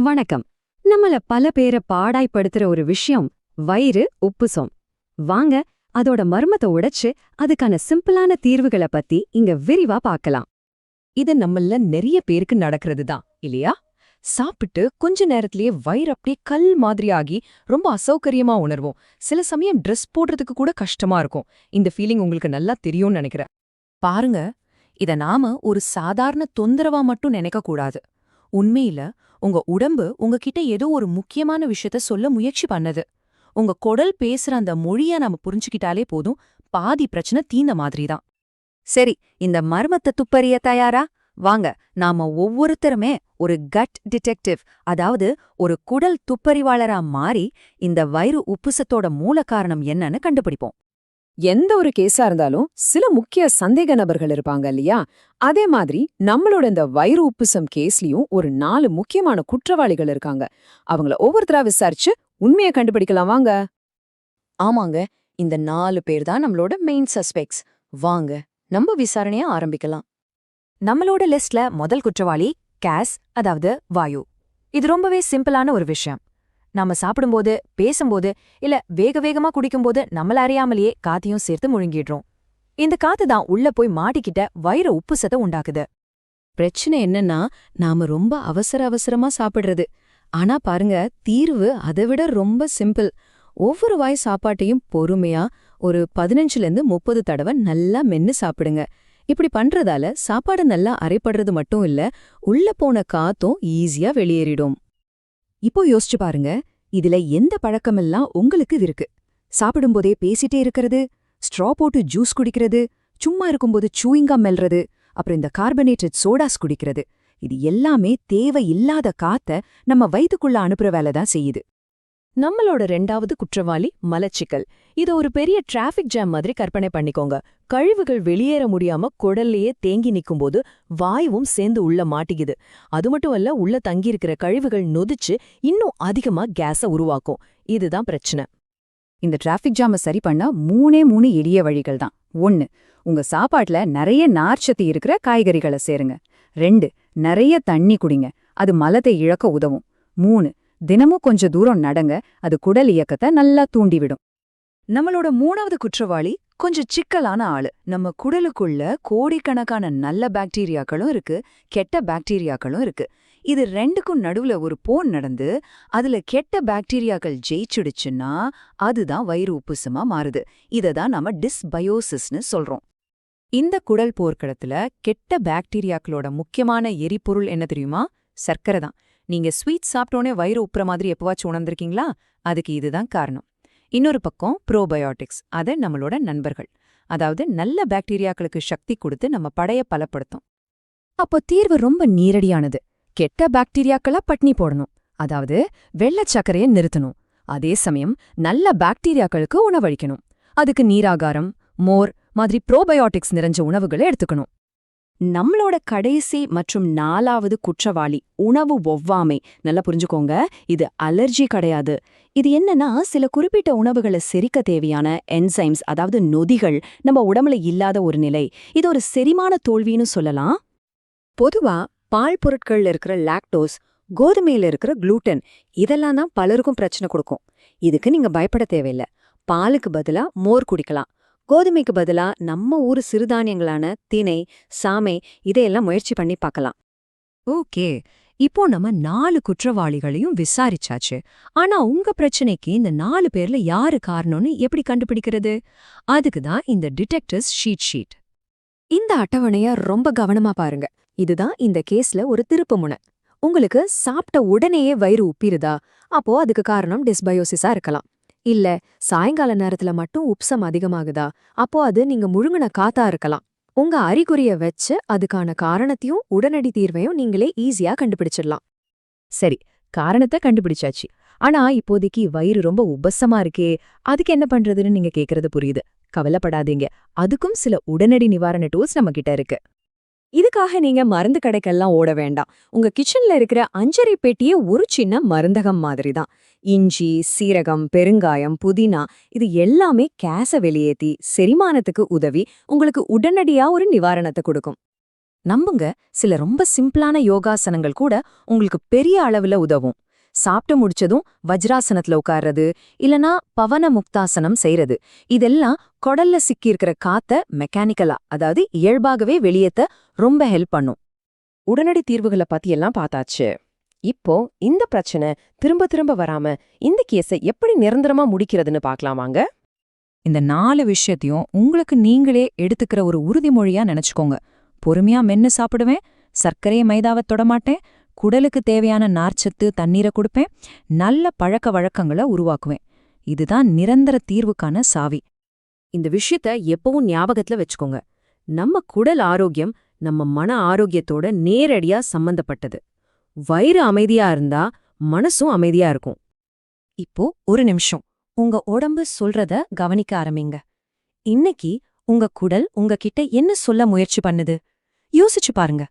வணக்கம். நம்மள பல பேரை பாடாய்ப்படுத்துற ஒரு விஷயம் வயிறு உப்புசம். வாங்க அதோட மர்மத்தை உடைச்சு அதுக்கான சிம்பிளான தீர்வுகளை பத்தி இங்க விரிவா பார்க்கலாம். இது நம்மள நிறைய பேருக்கு நடக்கிறது தான் இல்லையா? சாப்பிட்டு கொஞ்ச நேரத்திலேயே வயிறு அப்படியே கல் மாதிரி ஆகி ரொம்ப அசௌகரியமா உணர்வோம். சில சமயம் ட்ரெஸ் போடுறதுக்கு கூட கஷ்டமா இருக்கும். இந்த ஃபீலிங் உங்களுக்கு நல்லா தெரியும்னு நினைக்கிறேன். பாருங்க, இத நாம ஒரு சாதாரண தொந்தரவா மட்டும் நினைக்க கூடாது. உண்மையில உங்க உடம்பு உங்ககிட்ட ஏதோ ஒரு முக்கியமான விஷயத்த சொல்ல முயற்சி பண்ணது. உங்க குடல் பேசுற அந்த மொழிய நாம புரிஞ்சுக்கிட்டாலே போதும், பாதி பிரச்சனை தீந்த மாதிரிதான். சரி, இந்த மர்மத்தை துப்பறிய தயாரா? வாங்க நாம ஒவ்வொருத்தருமே ஒரு கட் டிடெக்டிவ், அதாவது ஒரு குடல் துப்பறிவாளரா மாறி இந்த வயிறு உப்புசத்தோட மூல காரணம் என்னன்னு கண்டுபிடிப்போம். எந்த ஒரு கேஸா இருந்தாலும் சில முக்கிய சந்தேக நபர்கள் இருப்பாங்க இல்லையா? அதே மாதிரி நம்மளோட இந்த வயிறு உப்புசம் கேஸ்லயும் ஒரு 4 முக்கியமான குற்றவாளிகள் இருக்காங்க. அவங்கள ஒவ்வொருத்தரா விசாரிச்சு உண்மையை கண்டுபிடிக்கலாம் வாங்க. ஆமாங்க, இந்த 4 பேர் தான் நம்மளோட மெயின் சஸ்பெக்ட்ஸ். வாங்க நம்ம விசாரணைய ஆரம்பிக்கலாம். நம்மளோட லிஸ்ட்ல முதல் குற்றவாளி கேஸ், அதாவது வாயு. இது ரொம்பவே சிம்பிளான ஒரு விஷயம். நாம சாப்பிடும்போது, பேசும்போது, இல்ல வேக வேகமா குடிக்கும்போது நம்மள அறியாமலேயே காத்தையும் சேர்த்து முழுங்கிடுறோம். இந்த காத்து தான் உள்ள போய் மாட்டிக்கிட்ட வயிறு உப்புசத்தை உண்டாக்குது. பிரச்சனை என்னன்னா, நாம ரொம்ப அவசரமா சாப்பிடுறது. ஆனா பாருங்க, தீர்வு அதை விட ரொம்ப சிம்பிள். ஒவ்வொரு வாய் சாப்பாட்டையும் பொறுமையா ஒரு 15-30 தடவை நல்லா மென்னு சாப்பிடுங்க. இப்படி பண்றதால சாப்பாடு நல்லா அரைப்படுறது மட்டும் இல்ல, உள்ள போன காத்தும் ஈஸியா வெளியேறிடும். இப்போ யோசிச்சு பாருங்க, இதுல எந்த பழக்கமெல்லாம் உங்களுக்கு இருக்கு? சாப்பிடும்போதே பேசிட்டே இருக்கிறது, ஸ்ட்ரா போட்டு ஜூஸ் குடிக்கிறது, சும்மா இருக்கும்போது சூயிங்காம் மெல்றது, அப்புறம் இந்த கார்பனேட்டட் சோடாஸ் குடிக்கிறது. இது எல்லாமே தேவையில்லாத காத்த நம்ம வயித்துக்குள்ள அனுப்புற வேலை தான் செய்யுது. நம்மளோட 2வது குற்றவாளி மலச்சிக்கல். இது ஒரு பெரிய டிராஃபிக் ஜாம் மாதிரி கற்பனை பண்ணிக்கோங்க. கழிவுகள் வெளியேற முடியாம குடல்லையே தேங்கி நிக்கும்போது வாயுவும் சேர்ந்து உள்ள மாட்டிக்குது. அது மட்டும் அல்ல, உள்ள தங்கியிருக்கிற கழிவுகள் நொதிச்சு இன்னும் அதிகமா கேஸ உருவாக்கும். இதுதான் பிரச்சனை. இந்த டிராஃபிக் ஜாம சரி பண்ண 3 எளிய வழிகள் தான். 1, உங்க சாப்பாட்டுல நிறைய நார்ச்சத்து இருக்கிற காய்கறிகளை சேருங்க. 2, நிறைய தண்ணி குடிங்க, அது மலத்தை இழக்க உதவும். 3, தினமும் கொஞ்சம் தூரம் நடங்க, அது குடல் இயக்கத்தை நல்லா தூண்டிவிடும். நம்மளோட 3வது குற்றவாளி கொஞ்சம் சிக்கலான ஆளு. நம்ம குடலுக்குள்ள கோடிக்கணக்கான நல்ல பாக்டீரியாக்களும் இருக்கு, கெட்ட பாக்டீரியாக்களும் இருக்கு. இது 2க்கும் நடுவுல ஒரு போன் நடந்து அதுல கெட்ட பாக்டீரியாக்கள் ஜெயிச்சுடுச்சுன்னா அதுதான் வயிறு உப்புசமா மாறுது. இததான் நம்ம டிஸ்பயோசிஸ்னு சொல்றோம். இந்த குடல் போர்க்களத்துல கெட்ட பாக்டீரியாக்களோட முக்கியமான எரிபொருள் என்ன தெரியுமா? சர்க்கரை தான். நீங்க ஸ்வீட் சாப்பிட்டோனே வயிறு உப்புற மாதிரி எப்பவாச்சும் உணர்ந்திருக்கீங்களா? அதுக்கு இதுதான் காரணம். இன்னொரு பக்கம் ப்ரோபயோட்டிக்ஸ், அது நம்மளோட நண்பர்கள். அதாவது நல்ல பாக்டீரியாக்களுக்கு சக்தி கொடுத்து நம்ம படைய பலப்படுத்தும். அப்போ தீர்வு ரொம்ப நீரடியானது. கெட்ட பாக்டீரியாக்களா பட்னி போடணும், அதாவது வெள்ளச் சர்க்கரையை நிறுத்தணும். அதே சமயம் நல்ல பாக்டீரியாக்களுக்கு உணவளிக்கணும். அதுக்கு நீராகாரம், மோர் மாதிரி ப்ரோபயோட்டிக்ஸ் நிறைஞ்ச உணவுகளை எடுத்துக்கணும். நம்மளோட கடைசி மற்றும் 4வது குற்றவாளி உணவு ஒவ்வாமை. நல்லா புரிஞ்சுக்கோங்க, இது அலர்ஜி கிடையாது. இது என்னன்னா, சில குறிப்பிட்ட உணவுகளை செரிக்க தேவையான என்சைம்ஸ், அதாவது நொதிகள் நம்ம உடம்புல இல்லாத ஒரு நிலை. இது ஒரு செரிமான தோல்வின்னு சொல்லலாம். பொதுவா பால் பொருட்கள்ல இருக்கிற லாக்டோஸ், கோதுமையில இருக்கிற குளூட்டன், இதெல்லாம் தான் பலருக்கும் பிரச்சனை கொடுக்கும். இதுக்கு நீங்க பயப்பட தேவையில்லை. பாலுக்கு பதிலா மோர் குடிக்கலாம். கோதுமைக்கு பதிலா நம்ம ஊர் சிறுதானியங்களான திணை, சாமை இதையெல்லாம் முயற்சி பண்ணி பார்க்கலாம். ஓகே, இப்போ நம்ம 4 குற்றவாளிகளையும் விசாரிச்சாச்சு. ஆனா உங்க பிரச்சனைக்கு இந்த 4 பேர்ல யாரு காரணம்னு எப்படி கண்டுபிடிக்கிறது? அதுக்கு தான் இந்த டிடெக்டர்ஸ் ஷீட். இந்த அட்டவணைய ரொம்ப கவனமா பாருங்க. இதுதான் இந்த கேஸ்ல ஒரு திருப்புமுனை. உங்களுக்கு சாப்பிட்ட உடனேயே வயிறு உப்பிருதா? அப்போ அதுக்கு காரணம் டிஸ்பயோசிஸா இருக்கலாம். இல்ல சாயங்கால நேரத்துல மட்டும் உப்சம் அதிகமாகுதா? அப்போ அது நீங்க முழுங்கின காத்தா இருக்கலாம். உங்க அறிகுறிய வச்சு அதுக்கான காரணத்தையும் உடனடி தீர்வையும் நீங்களே ஈஸியா கண்டுபிடிச்சிடலாம். சரி, காரணத்தை கண்டுபிடிச்சாச்சு. ஆனா இப்போதைக்கு வயிறு ரொம்ப உபசமா இருக்கே, அதுக்கு என்ன பண்றதுன்னு நீங்க கேக்குறது புரியுது. கவலைப்படாதீங்க, அதுக்கும் சில உடனடி நிவாரண டூல்ஸ் நம்ம கிட்ட இருக்கு. இதுக்காக நீங்க மருந்து கடைக்கெல்லாம் ஓட வேண்டாம். உங்க கிச்சன்ல இருக்கிற அஞ்சரை பெட்டியே ஒரு சின்ன மருந்தகம் மாதிரி தான். இஞ்சி, சீரகம், பெருங்காயம், புதினா இது எல்லாமே கேஸ வெளியேத்தி செரிமானத்துக்கு உதவி உங்களுக்கு உடனடியா ஒரு நிவாரணத்தை கொடுக்கும். நம்புங்க, சில ரொம்ப சிம்பிளான யோகாசனங்கள் கூட உங்களுக்கு பெரிய அளவுல உதவும். சாப்பிட்டு முடிச்சதும் வஜ்ராசனத்துல உட்கார்றது, இல்லனா பவன முக்தாசனம் செய்யறது, இதெல்லாம் குடல்ல சிக்கியிருக்கிற காத்த மெக்கானிக்கலா, அதாவது இயல்பாகவே வெளியேத்த ரொம்ப ஹெல்ப் பண்ணும். உடனடி தீர்வுகளை பத்தி எல்லாம் பார்த்தாச்சு. இப்போ இந்த பிரச்சனை திரும்ப திரும்ப வராம இந்த கேஸை எப்படி நிரந்தரமா முடிக்கிறதுன்னு பார்க்கலாமாங்க? இந்த 4 விஷயத்தையும் உங்களுக்கு நீங்களே எடுத்துக்கிற ஒரு உறுதிமொழியா நினைச்சுக்கோங்க. பொறுமையா மென்னு சாப்பிடுவேன், சர்க்கரை மைதாவை தொடமாட்டேன், குடலுக்கு தேவையான நார்ச்சத்து தண்ணீரை கொடுப்பேன், நல்ல பழக்க வழக்கங்களை உருவாக்குவேன். இதுதான் நிரந்தர தீர்வுக்கான சாவி. இந்த விஷயத்த எப்பவும் ஞாபகத்துல வச்சுக்கோங்க. நம்ம குடல் ஆரோக்கியம் நம்ம மன ஆரோக்கியத்தோட நேரடியா சம்பந்தப்பட்டது. வயிறு அமைதியா இருந்தா மனசும் அமைதியா இருக்கும். இப்போ ஒரு நிமிஷம் உங்க உடம்பு சொல்றத கவனிக்க ஆரம்பிங்க. இன்னைக்கு உங்க குடல் உங்ககிட்ட என்ன சொல்ல முயற்சி பண்ணுது யோசிச்சு பாருங்க.